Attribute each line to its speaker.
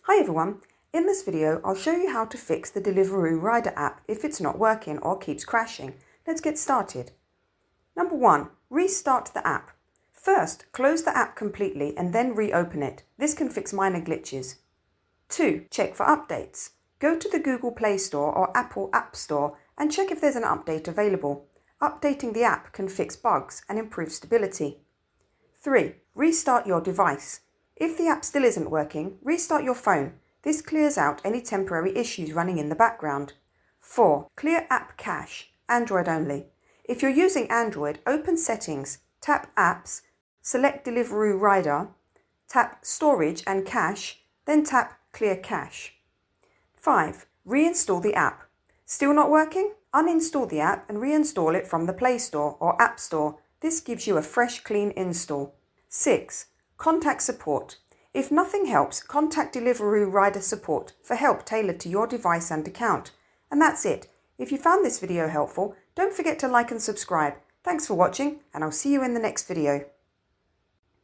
Speaker 1: Hi everyone, in this video I'll show you how to fix the Deliveroo rider app if it's not working or keeps crashing. Let's get started. Number 1. Restart the app. First, close the app completely and then reopen it. This can fix minor glitches. 2. Check for updates. Go to the Google Play Store or Apple App Store and check if there's an update available. Updating the app can fix bugs and improve stability. 3. Restart your device. If the app still isn't working, restart your phone. This clears out any temporary issues running in the background. 4. Clear app cache, Android only. If you're using Android, open Settings, tap Apps, select Deliveroo Rider, tap Storage and Cache, then tap Clear Cache. 5. Reinstall the app. Still not working? Uninstall the app and reinstall it from the Play Store or App Store. This gives you a fresh, clean install. 6. Contact support. If nothing helps, contact Deliveroo Rider Support for help tailored to your device and account. And that's it. If you found this video helpful, don't forget to like and subscribe. Thanks for watching, and I'll see you in the next video.